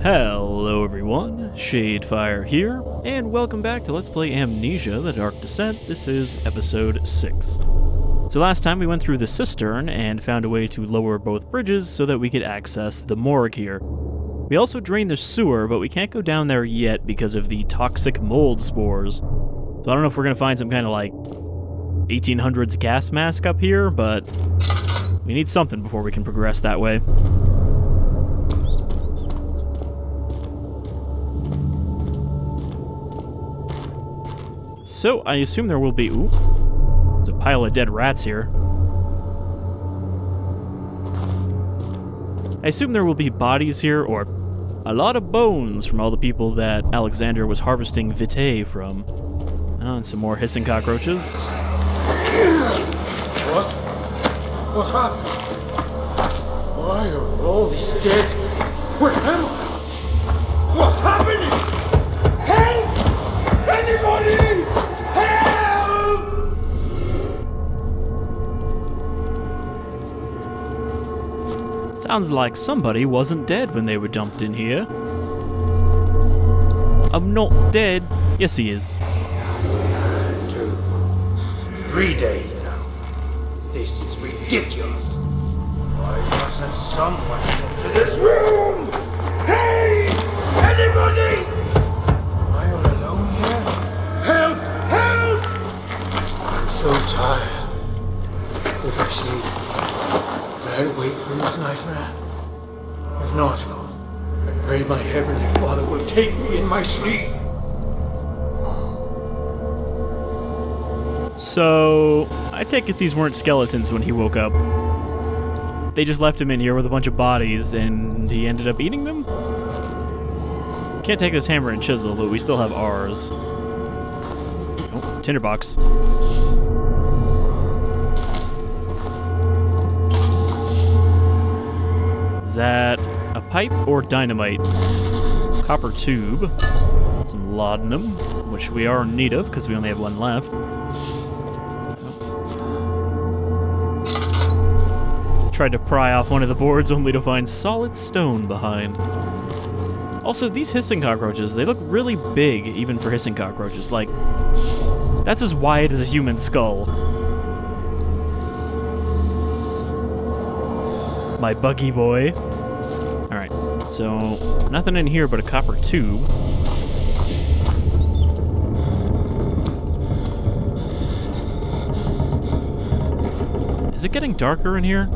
Hello everyone, Shadefire here, and welcome back to Let's Play Amnesia, The Dark Descent. This is Episode 6. So last time we went through the Cistern and found a way to lower both bridges so that we could access the Morgue here. We also drained the sewer, but we can't go down there yet because of the toxic mold spores. So I don't know if we're going to find some kind of like 1800s gas mask up here, but we need something before we can progress that way. So, I assume there will be... Ooh, there's a pile of dead rats here. I assume there will be bodies here, or a lot of bones from all the people that Alexander was harvesting vitae from. Oh, and some more hissing cockroaches. What? What happened? Why are all these dead? Where am I? What's happening? Help! Anybody! Help! Sounds like somebody wasn't dead when they were dumped in here. I'm not dead. Yes, he is. 3 days now. This is ridiculous. Why doesn't someone come to this room? Hey! Anybody! Am I all alone here? Help! Help! I'm so tired. If I sleep, will I wake from this nightmare? If not, I pray my Heavenly Father will take me in my sleep. So, I take it these weren't skeletons when he woke up. They just left him in here with a bunch of bodies, and he ended up eating them? Can't take this hammer and chisel, but we still have ours. Oh, tinderbox. Is that a pipe or dynamite? Copper tube. Some laudanum, which we are in need of because we only have one left. Tried to pry off one of the boards only to find solid stone behind. Also, these hissing cockroaches, they look really big even for hissing cockroaches. Like, that's as wide as a human skull. My buggy boy. Alright, so nothing in here but a copper tube. Is it getting darker in here?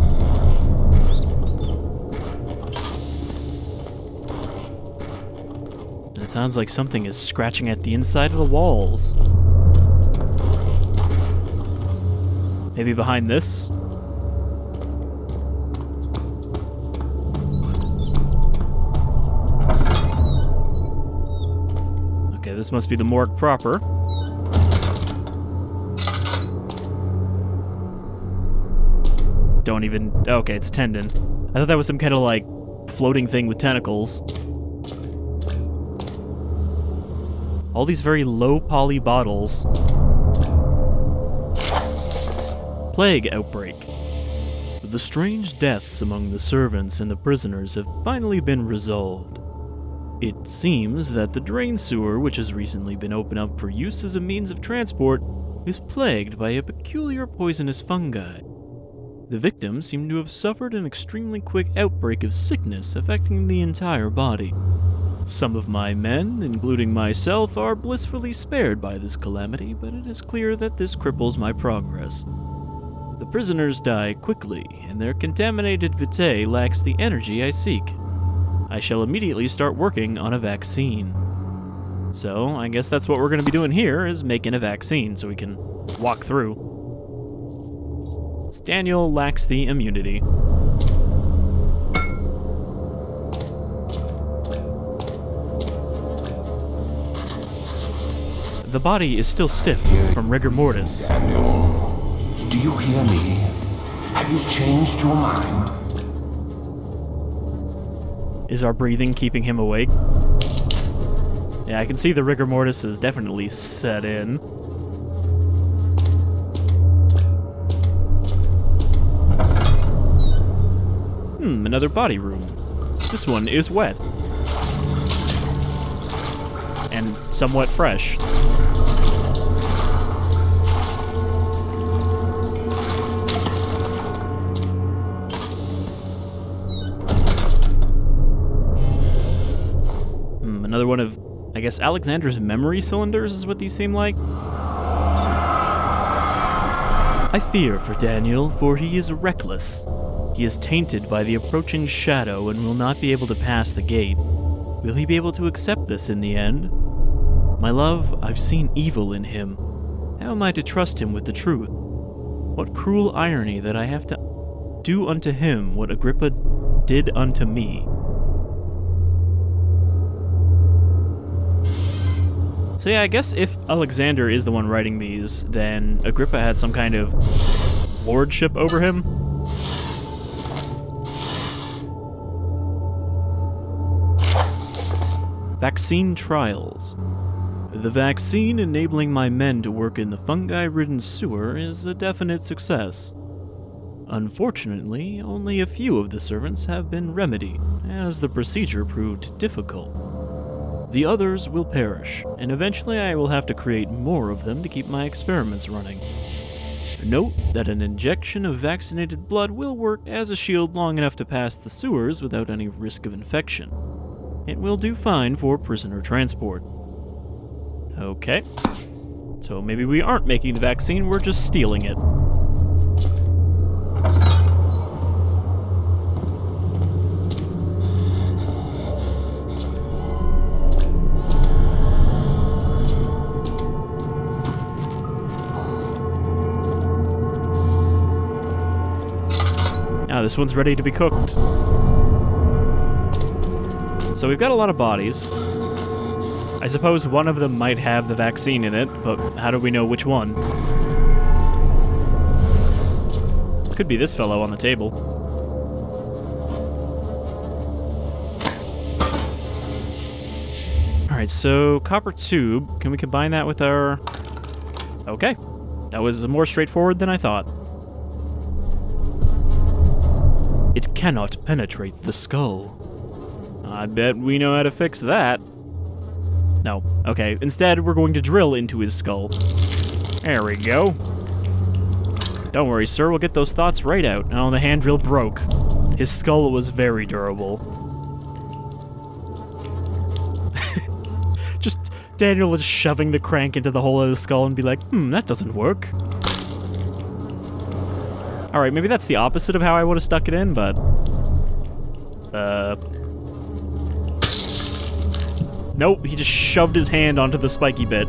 It sounds like something is scratching at the inside of the walls. Maybe behind this? Okay, this must be the morgue proper. Don't even... Okay, it's a tendon. I thought that was some kind of, like, floating thing with tentacles. All these very low-poly bottles. Plague outbreak. The strange deaths among the servants and the prisoners have finally been resolved. It seems that the drain sewer, which has recently been opened up for use as a means of transport, is plagued by a peculiar poisonous fungi. The victims seem to have suffered an extremely quick outbreak of sickness affecting the entire body. Some of my men, including myself, are blissfully spared by this calamity, but it is clear that this cripples my progress. The prisoners die quickly, and their contaminated vitae lacks the energy I seek. I shall immediately start working on a vaccine. So, I guess that's what we're going to be doing here, is making a vaccine so we can walk through. Daniel lacks the immunity. The body is still stiff from rigor mortis. Daniel, do you hear me? Have you changed your mind? Is our breathing keeping him awake? Yeah, I can see the rigor mortis is definitely set in. Another body room. This one is wet. and somewhat fresh. Another one of, I guess, Alexander's memory cylinders is what these seem like. I fear for Daniel, for he is reckless. He is tainted by the approaching shadow and will not be able to pass the gate. Will he be able to accept this in the end? My love, I've seen evil in him. How am I to trust him with the truth? What cruel irony that I have to do unto him what Agrippa did unto me. So yeah, I guess if Alexander is the one writing these, then Agrippa had some kind of lordship over him. Vaccine trials. The vaccine enabling my men to work in the fungi-ridden sewer is a definite success. Unfortunately, only a few of the servants have been remedied, as the procedure proved difficult. The others will perish, and eventually I will have to create more of them to keep my experiments running. Note that an injection of vaccinated blood will work as a shield long enough to pass the sewers without any risk of infection. It will do fine for prisoner transport. Okay. So maybe we aren't making the vaccine, we're just stealing it. Now this one's ready to be cooked. So we've got a lot of bodies. I suppose one of them might have the vaccine in it, but how do we know which one? Could be this fellow on the table. Alright, so copper tube. Can we combine that with our... Okay. That was more straightforward than I thought. It cannot penetrate the skull. I bet we know how to fix that. No. Okay. Instead, we're going to drill into his skull. There we go. Don't worry, sir. We'll get those thoughts right out. Oh, the hand drill broke. His skull was very durable. Just Daniel is shoving the crank into the hole of the skull and be like, that doesn't work. Alright, maybe that's the opposite of how I would have stuck it in, but... Nope, he just shoved his hand onto the spiky bit.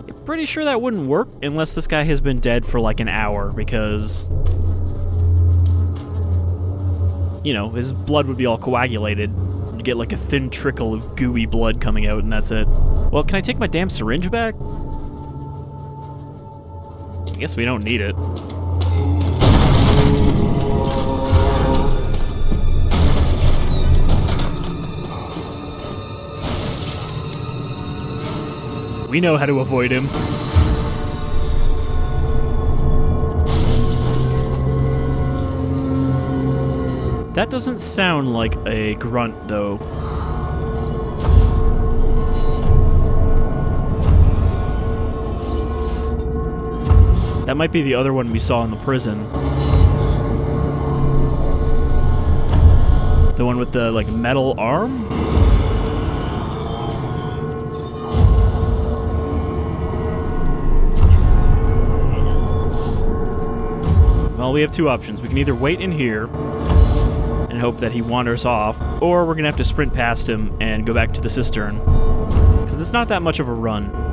I'm pretty sure that wouldn't work unless this guy has been dead for like an hour, because... you know, his blood would be all coagulated. You'd get like a thin trickle of gooey blood coming out and that's it. Well, can I take my damn syringe back? I guess we don't need it. We know how to avoid him. That doesn't sound like a grunt, though. That might be the other one we saw in the prison. The one with the, like, metal arm? Well, we have two options. We can either wait in here and hope that he wanders off, or we're gonna have to sprint past him and go back to the cistern. Because it's not that much of a run.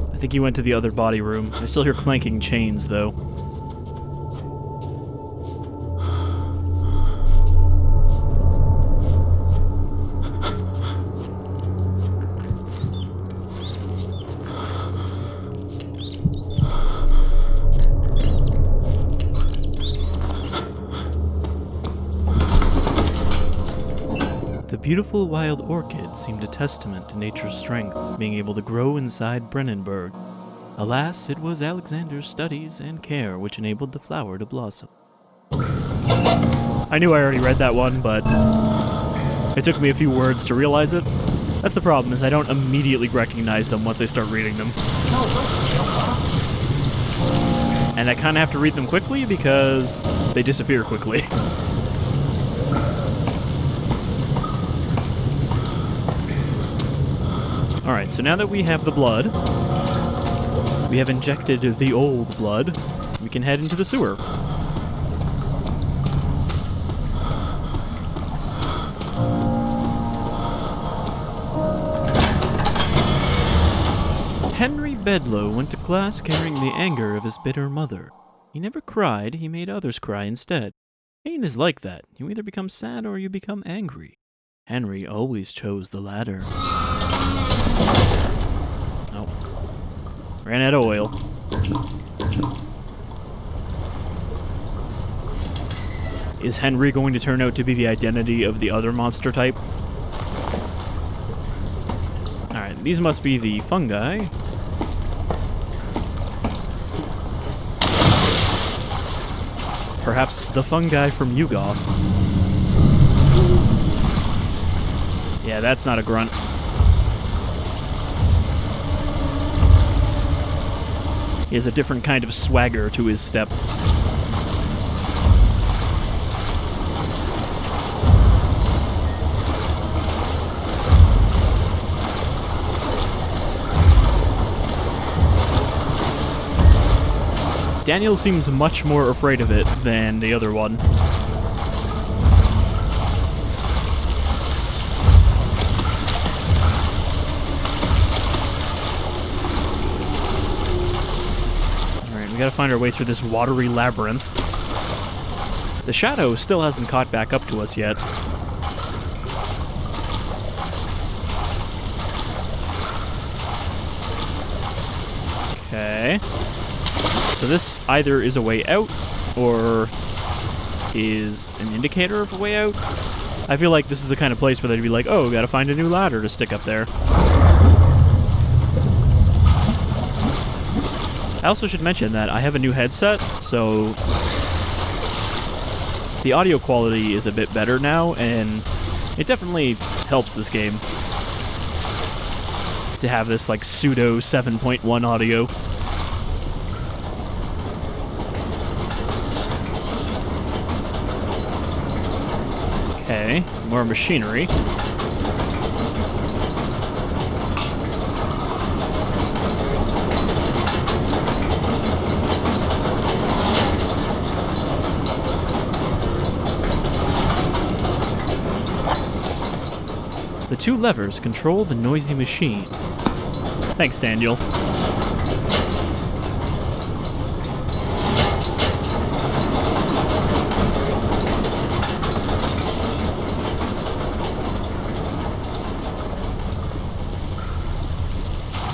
I think he went to the other body room. I still hear clanking chains, though. beautiful wild orchid seemed a testament to nature's strength, being able to grow inside Brennenburg. Alas, it was Alexander's studies and care which enabled the flower to blossom. I knew I already read that one, but it took me a few words to realize it. That's the problem, is I don't immediately recognize them once I start reading them. And I kind of have to read them quickly because they disappear quickly. Alright, so now that we have the blood, we have injected the old blood, we can head into the sewer. Henry Bedloe went to class carrying the anger of his bitter mother. He never cried, he made others cry instead. Pain is like that. You either become sad or you become angry. Henry always chose the latter. Oh. Ran out of oil. Is Henry going to turn out to be the identity of the other monster type? Alright, these must be the fungi. Perhaps the fungi from Yugoth. Yeah, that's not a grunt. He has a different kind of swagger to his step. Daniel seems much more afraid of it than the other one. Alright, we gotta find our way through this watery labyrinth. The shadow still hasn't caught back up to us yet. Okay. So this either is a way out, or is an indicator of a way out. I feel like this is the kind of place where they'd be like, oh, gotta find a new ladder to stick up there. I also should mention that I have a new headset, so the audio quality is a bit better now, and it definitely helps this game to have this like pseudo 7.1 audio. Okay, more machinery. The two levers control the noisy machine. Thanks, Daniel.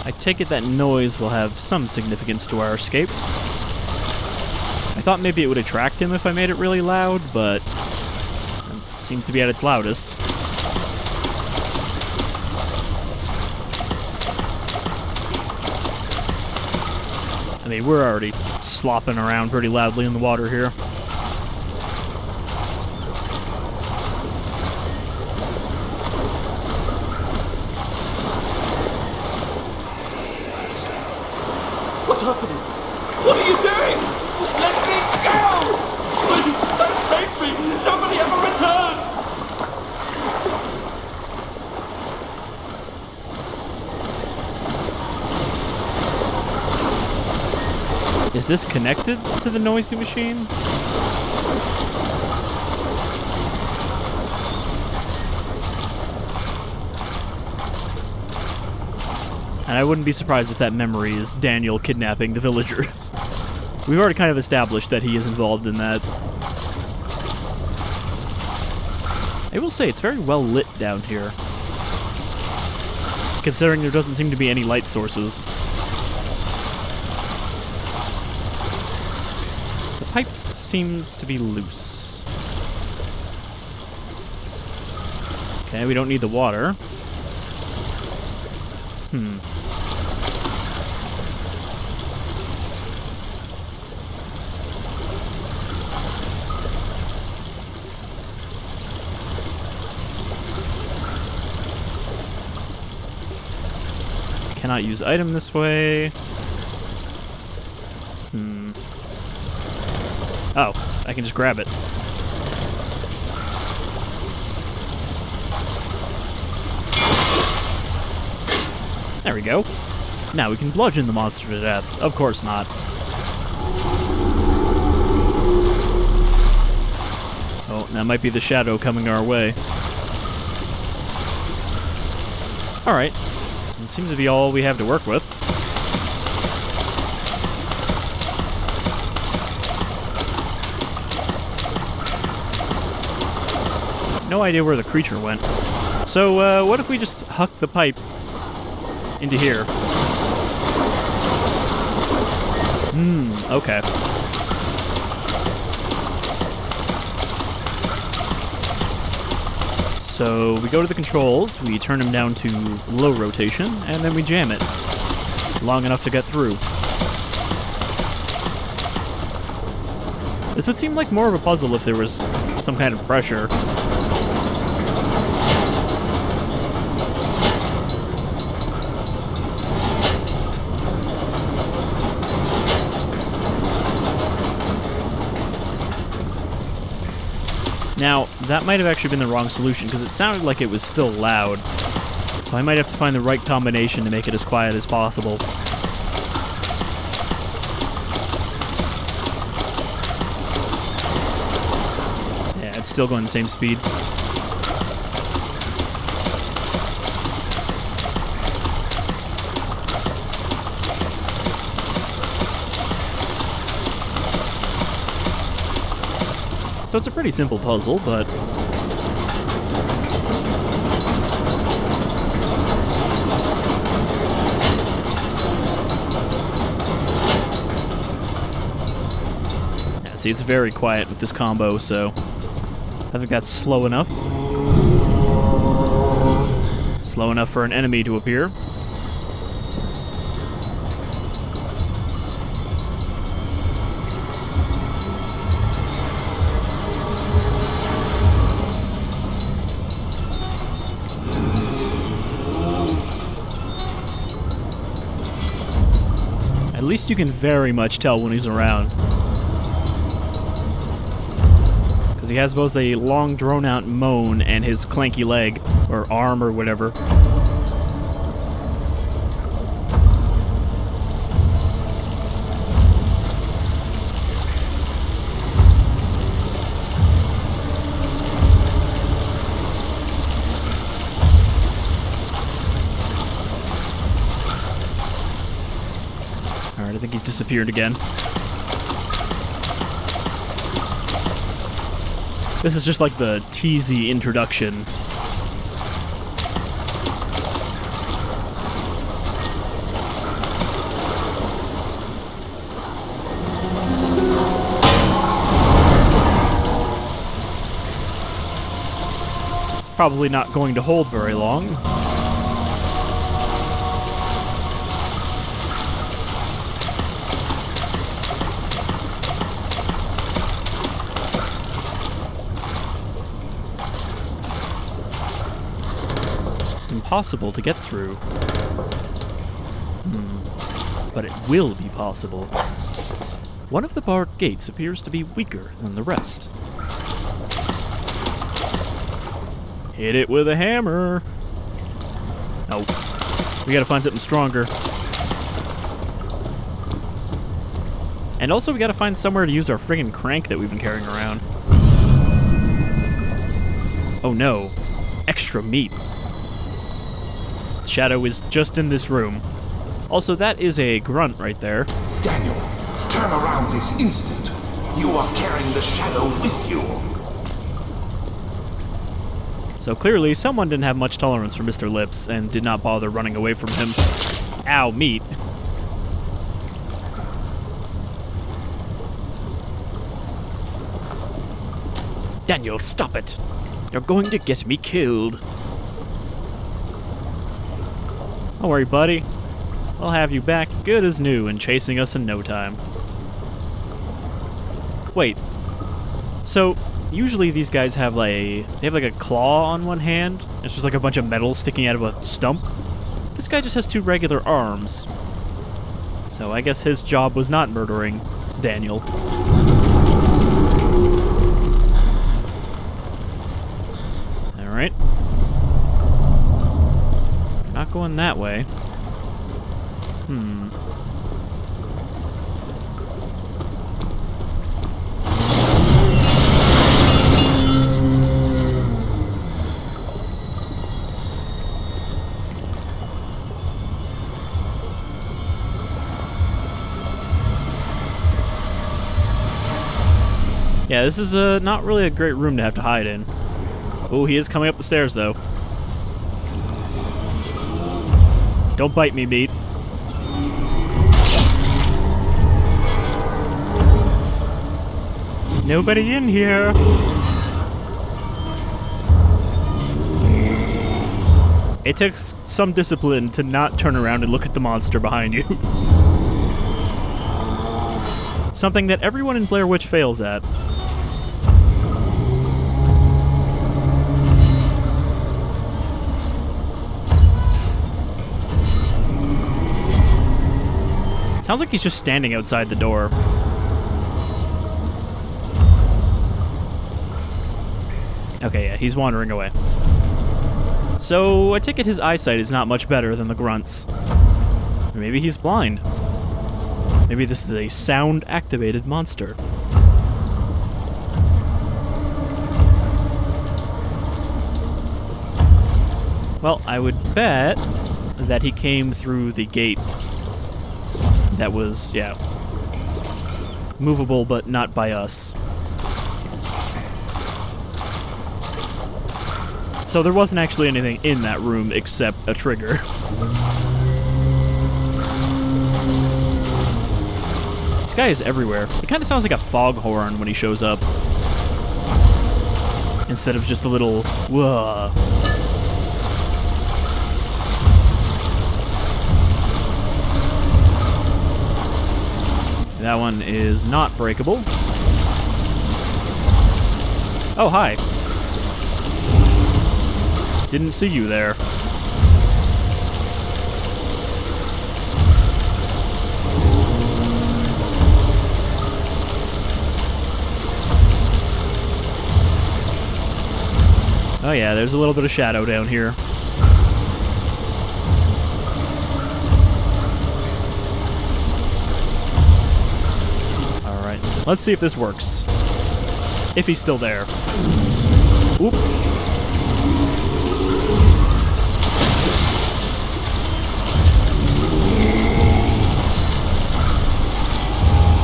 I take it that noise will have some significance to our escape. I thought maybe it would attract him if I made it really loud, but it seems to be at its loudest. I mean, we're already slopping around pretty loudly in the water here. What's happening? What are you doing? Let me go! Please, don't take me! Nobody ever returned! Is this connected to the noisy machine? And I wouldn't be surprised if that memory is Daniel kidnapping the villagers. We've already kind of established that he is involved in that. I will say, it's very well lit down here, considering there doesn't seem to be any light sources. The pipes seems to be loose. Okay, we don't need the water. Cannot use item this way. Oh, I can just grab it. There we go. Now we can bludgeon the monster to death. Of course not. Oh, that might be the shadow coming our way. Alright. It seems to be all we have to work with. No idea where the creature went. So, what if we just huck the pipe into here? Okay. So we go to the controls, we turn them down to low rotation, and then we jam it long enough to get through. This would seem like more of a puzzle if there was some kind of pressure. Now, that might have actually been the wrong solution, because it sounded like it was still loud. So I might have to find the right combination to make it as quiet as possible. Yeah, it's still going the same speed. So it's a pretty simple puzzle, but... yeah, see, it's very quiet with this combo, so... I think that's slow enough. Slow enough for an enemy to appear. At least you can very much tell when he's around. Because he has both a long, drawn-out moan and his clanky leg, or arm, or whatever. Alright, I think he's disappeared again. This is just like the teasy introduction. It's probably not going to hold very long. Impossible to get through. But it will be possible. One of the barred gates appears to be weaker than the rest. Hit it with a hammer. Nope. We gotta find something stronger. And also we gotta find somewhere to use our friggin' crank that we've been carrying around. Oh no. Extra meat. Shadow is just in this room. Also, that is a grunt right there. Daniel, turn around this instant. You are carrying the shadow with you. So clearly, someone didn't have much tolerance for Mr. Lips and did not bother running away from him. Ow, meat. Daniel, stop it. You're going to get me killed. Don't worry, buddy. I'll have you back good as new and chasing us in no time. Wait. So, usually these guys have they have like a claw on one hand. It's just like a bunch of metal sticking out of a stump. This guy just has 2 regular arms. So I guess his job was not murdering Daniel. Alright. Not going that way. Yeah, this is not really a great room to have to hide in. Oh, he is coming up the stairs, though. Don't bite me, meat. Nobody in here. It takes some discipline to not turn around and look at the monster behind you. Something that everyone in Blair Witch fails at. Sounds like he's just standing outside the door. Okay, yeah, he's wandering away. So, I take it his eyesight is not much better than the Grunts. Or maybe he's blind. Maybe this is a sound-activated monster. Well, I would bet that he came through the gate that was, yeah, movable, but not by us. So there wasn't actually anything in that room except a trigger. This guy is everywhere. It kind of sounds like a foghorn when he shows up. Instead of just a little, whoa. That one is not breakable. Oh, hi. Didn't see you there. Oh yeah, there's a little bit of shadow down here. Let's see if this works. If he's still there. Oop.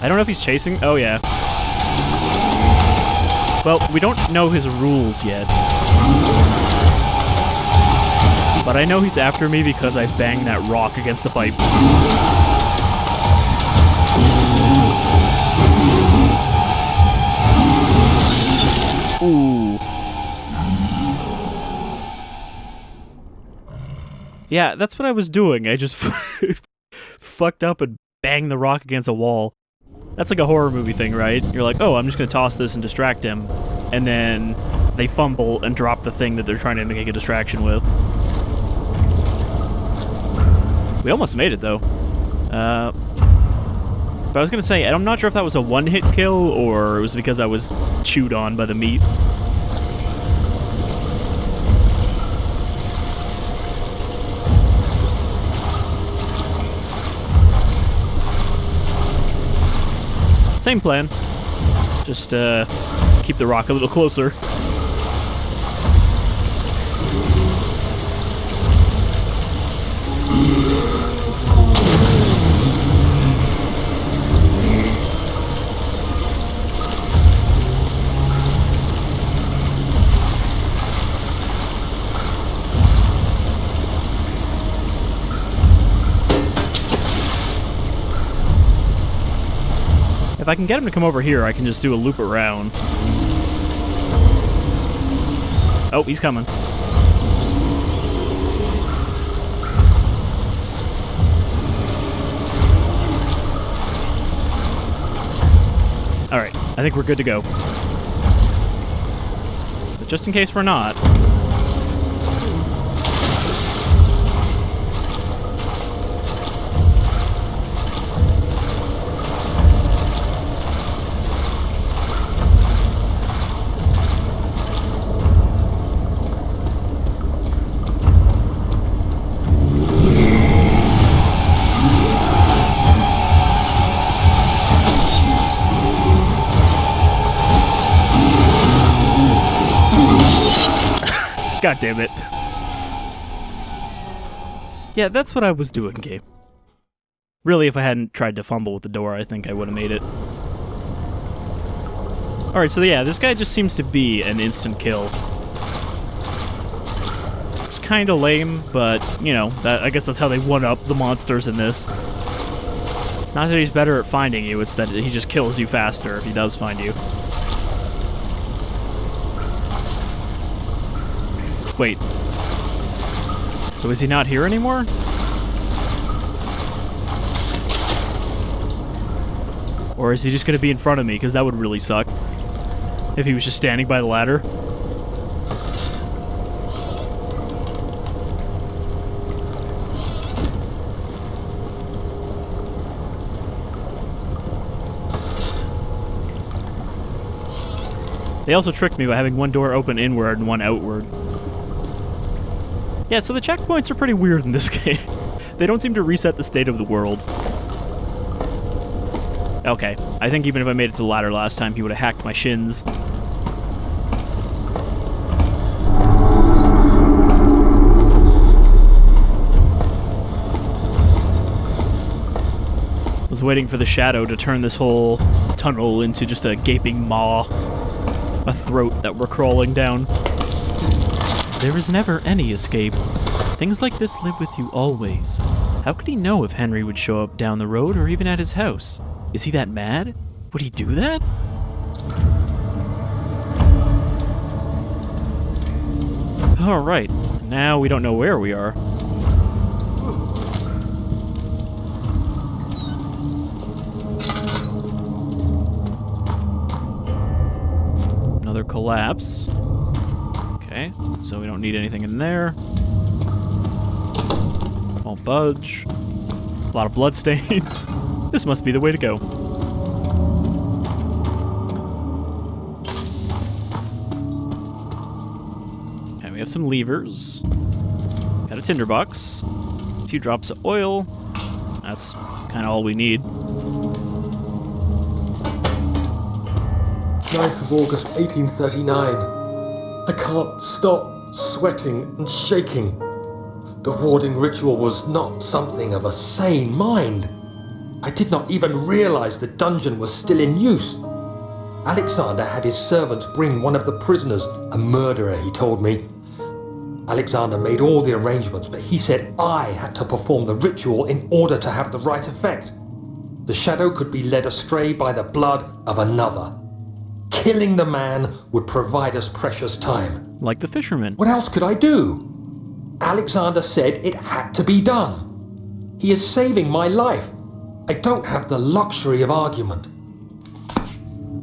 I don't know if he's chasing. Oh, yeah. Well, we don't know his rules yet. But I know he's after me because I banged that rock against the pipe. Ooh. Yeah, that's what I was doing. I just fucked up and banged the rock against a wall. That's like a horror movie thing, right? You're like, oh, I'm just gonna toss this and distract him. And then they fumble and drop the thing that they're trying to make a distraction with. We almost made it, though. But I was gonna say, I'm not sure if that was a one-hit kill, or it was because I was chewed on by the meat. Same plan. Just, keep the rock a little closer. If I can get him to come over here, I can just do a loop around. Oh, he's coming. I think we're good to go. But just in case we're not... God damn it. Yeah, that's what I was doing, game. Really, if I hadn't tried to fumble with the door, I think I would have made it. Alright, so yeah, this guy just seems to be an instant kill. It's kinda lame, but, you know, I guess that's how they one-up the monsters in this. It's not that he's better at finding you, it's that he just kills you faster if he does find you. Wait. So is he not here anymore? Or is he just gonna be in front of me? Because that would really suck. If he was just standing by the ladder. They also tricked me by having one door open inward and one outward. Yeah, so the checkpoints are pretty weird in this game. They don't seem to reset the state of the world. Okay, I think even if I made it to the ladder last time, he would have hacked my shins. I was waiting for the shadow to turn this whole tunnel into just a gaping maw. A throat that we're crawling down. There is never any escape. Things like this live with you always. How could he know if Henry would show up down the road or even at his house? Is he that mad? Would he do that? Alright, now we don't know where we are. Another collapse. Okay, so we don't need anything in there. Won't budge. A lot of bloodstains. This must be the way to go. Okay, we have some levers. Got a tinderbox. A few drops of oil. That's kind of all we need. 9th of August, 1839. I can't stop sweating and shaking. The warding ritual was not something of a sane mind. I did not even realize the dungeon was still in use. Alexander had his servants bring one of the prisoners, a murderer, he told me. Alexander made all the arrangements, but he said I had to perform the ritual in order to have the right effect. The shadow could be led astray by the blood of another. Killing the man would provide us precious time. Like the fisherman. What else could I do? Alexander said it had to be done. He is saving my life. I don't have the luxury of argument.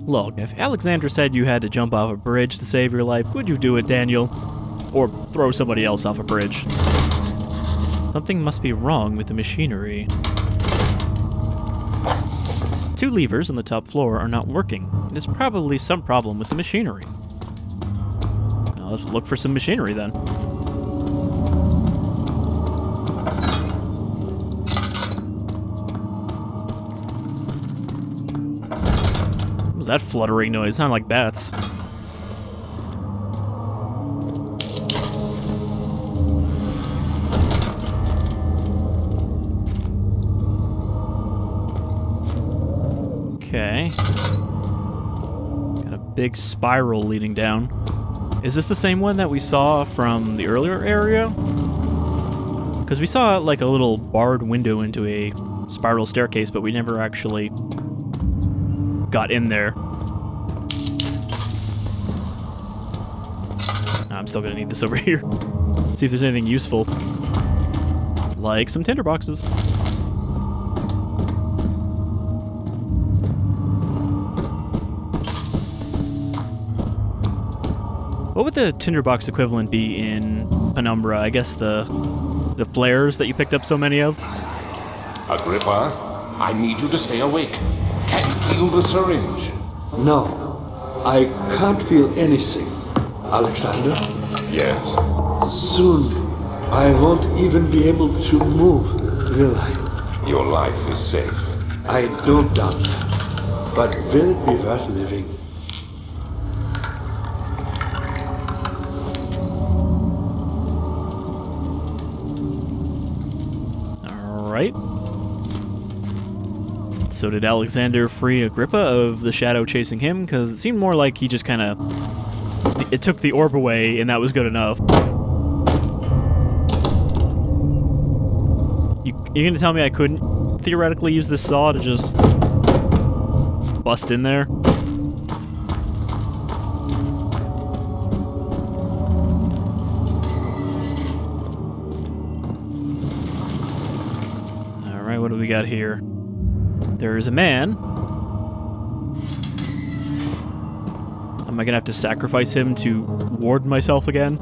Look, if Alexander said you had to jump off a bridge to save your life, would you do it, Daniel? Or throw somebody else off a bridge? Something must be wrong with the machinery. 2 levers on the top floor are not working. It is probably some problem with the machinery. Now let's look for some machinery then. What was that fluttering noise? Sounded like bats. Okay. Got a big spiral leading down. Is this the same one that we saw from the earlier area? Because we saw like a little barred window into a spiral staircase, but we never actually got in there. I'm still gonna need this over here. See if there's anything useful. Like some tinderboxes. What would the tinderbox equivalent be in Penumbra? I guess the flares that you picked up so many of? Agrippa, I need you to stay awake. Can you feel the syringe? No, I can't feel anything. Alexander? Yes. Soon, I won't even be able to move, will I? Your life is safe. I don't doubt that, but will it be worth living? Alright. So did Alexander free Agrippa of the shadow chasing him? Because it seemed more like he just kind of... It took the orb away, and that was good enough. You're gonna tell me I couldn't theoretically use this saw to just... bust in there? Alright, what do we got here? There's a man. Am I gonna have to sacrifice him to ward myself again?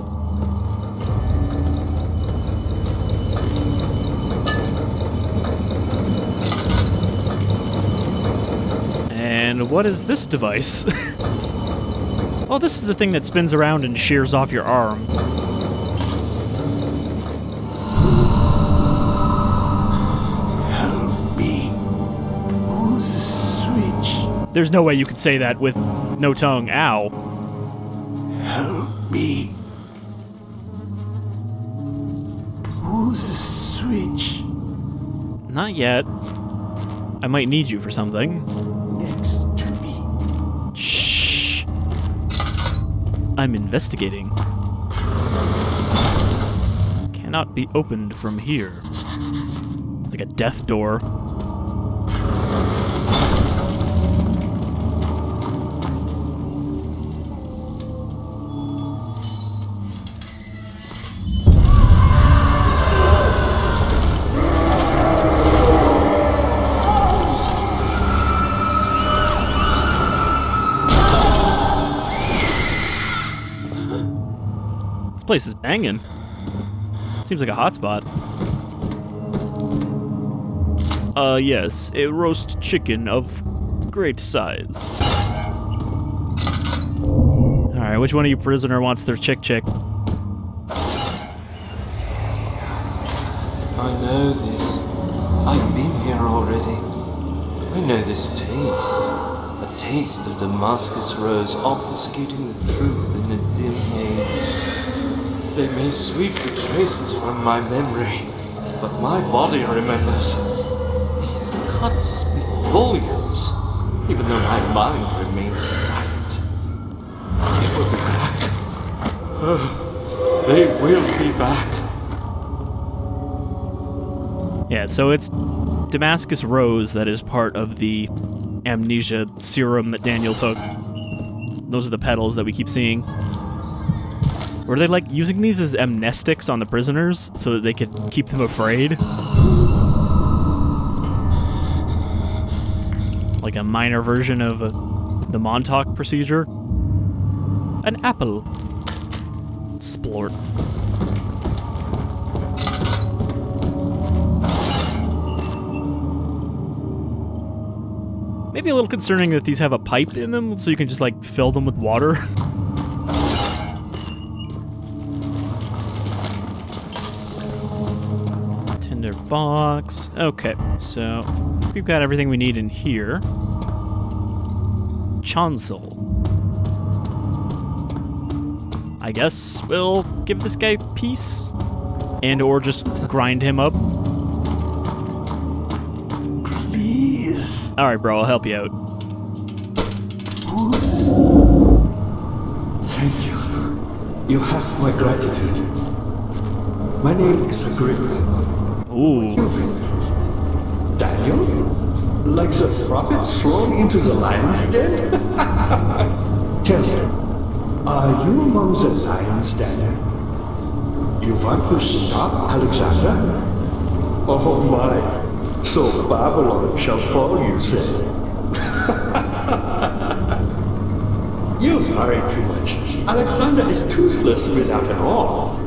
And what is this device? Oh, this is the thing that spins around and shears off your arm. There's no way you could say that with no tongue. Ow. Help me. Pull the switch. Not yet. I might need you for something. Next to me. Shh. I'm investigating. Cannot be opened from here. Like a death door. This place is banging. Seems like a hotspot. Yes, a roast chicken of great size. Alright, which one of you prisoner wants their chick? I know this. I've been here already. I know this taste. A taste of Damascus rose obfuscating the truth in a dim haze. They may sweep the traces from my memory, but my body remembers. These cuts speak volumes, even though my mind remains silent. They will be back. They will be back. Yeah, so it's Damascus Rose that is part of the Amnesia serum that Daniel took. Those are the petals that we keep seeing. Were they like using these as amnestics on the prisoners so that they could keep them afraid? Like a minor version of the Montauk procedure? An apple. Splort. Maybe a little concerning that these have a pipe in them, so you can just like fill them with water. Tinder box. Okay, so we've got everything we need in here. Chancel. I guess we'll give this guy peace, and or just grind him up. Please. All right, bro, I'll help you out. Thank you. You have my gratitude. My name is Agrippa. Ooh. Daniel? Like the prophet thrown into the lion's den? Tell me, are you among the lions, Daniel? You want to stop Alexander? Oh my, so Babylon shall fall, you say? You worry too much. Alexander is toothless without an arm.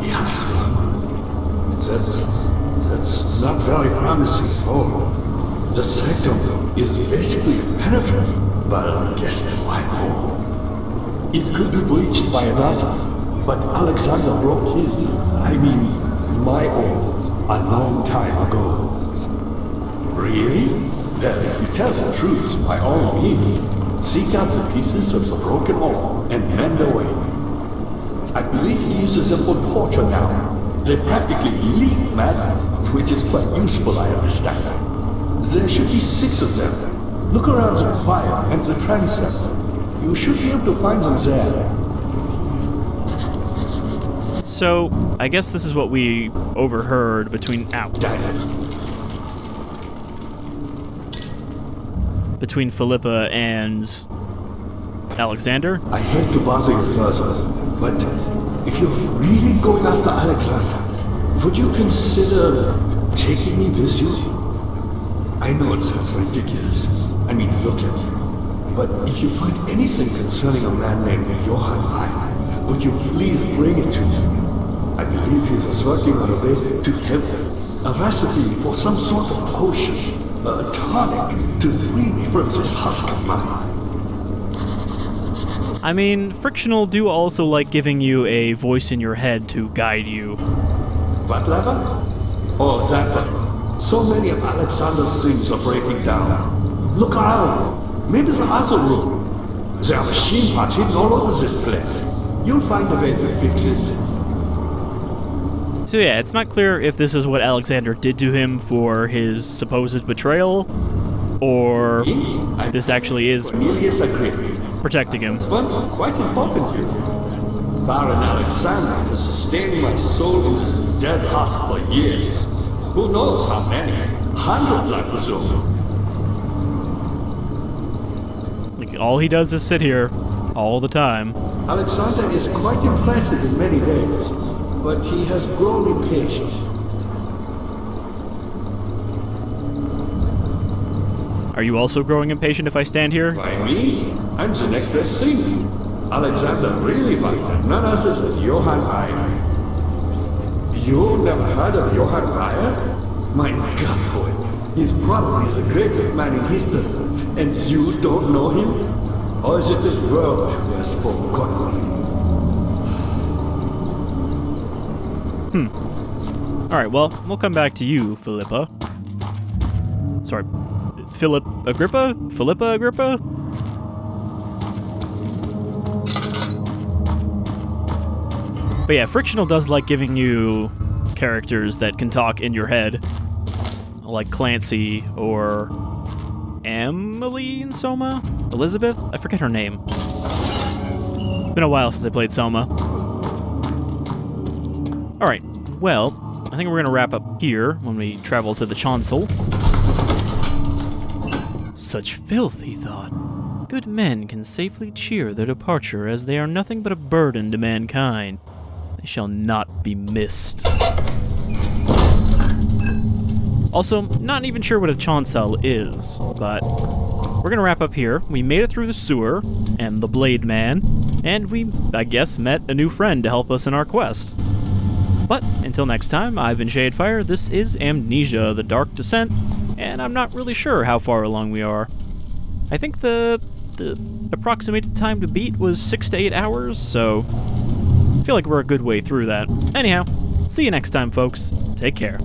Yes, that's not very promising at all. The septum is basically penetrable, but guess why more? It could be breached by another, but Alexander broke his, my arm, a long time ago. Really? Well, if you tell the truth, by all means, seek out the pieces of the broken arm and mend away. I believe he uses them for torture now. They practically leak madness, which is quite useful, I understand. There should be 6 of them. Look around the choir and the transept. You should be able to find them there. So, I guess this is what we overheard between Philippa and Alexander. I hate to bother you further, but if you're really going after Alexander, would you consider taking me with you? I know it sounds ridiculous. Look at me. But if you find anything concerning a man named Johann Reich, would you please bring it to me? I believe he was working on a way to help, a recipe for some sort of potion, a tonic to free me from this husk of mine. Frictional do also like giving you a voice in your head to guide you. What lever? Oh, that one. So many of Alexander's things are breaking down. Look around. Maybe the other room. There are machine parts hidden all over this place. You'll find a way to fix it. So yeah, it's not clear if this is what Alexander did to him for his supposed betrayal, or this actually is Cornelius Agrippa. protecting him. Once quite important to you. Baron Alexander has sustained my soul in this dead husk for years. Who knows how many? Hundreds, I presume. All he does is sit here, all the time. Alexander is quite impressive in many ways, but he has grown impatient. Are you also growing impatient if I stand here? By me? I'm the next best thing. Alexander really wanted none other than Johann Reich. You never heard of Johann Reich? My God, boy, he's probably the greatest man in history, and you don't know him? Or is it the world who has forgotten him? Alright, well, we'll come back to you, Philippa. Sorry, Agrippa? Philippa Agrippa? But yeah, Frictional does like giving you characters that can talk in your head. Like Clancy, or Emily in Soma? Elizabeth? I forget her name. Been a while since I played Soma. Alright, well, I think we're gonna wrap up here when we travel to the chancel. Such filth, he thought. Good men can safely cheer their departure, as they are nothing but a burden to mankind. They shall not be missed. Also, not even sure what a chancel is, but we're gonna wrap up here. We made it through the sewer, and the Blade Man, and we, I guess, met a new friend to help us in our quest. But until next time, I've been Shadefire, this is Amnesia, The Dark Descent, and I'm not really sure how far along we are. I think the approximated time to beat was 6 to 8 hours, so I feel like we're a good way through that. Anyhow, see you next time, folks. Take care.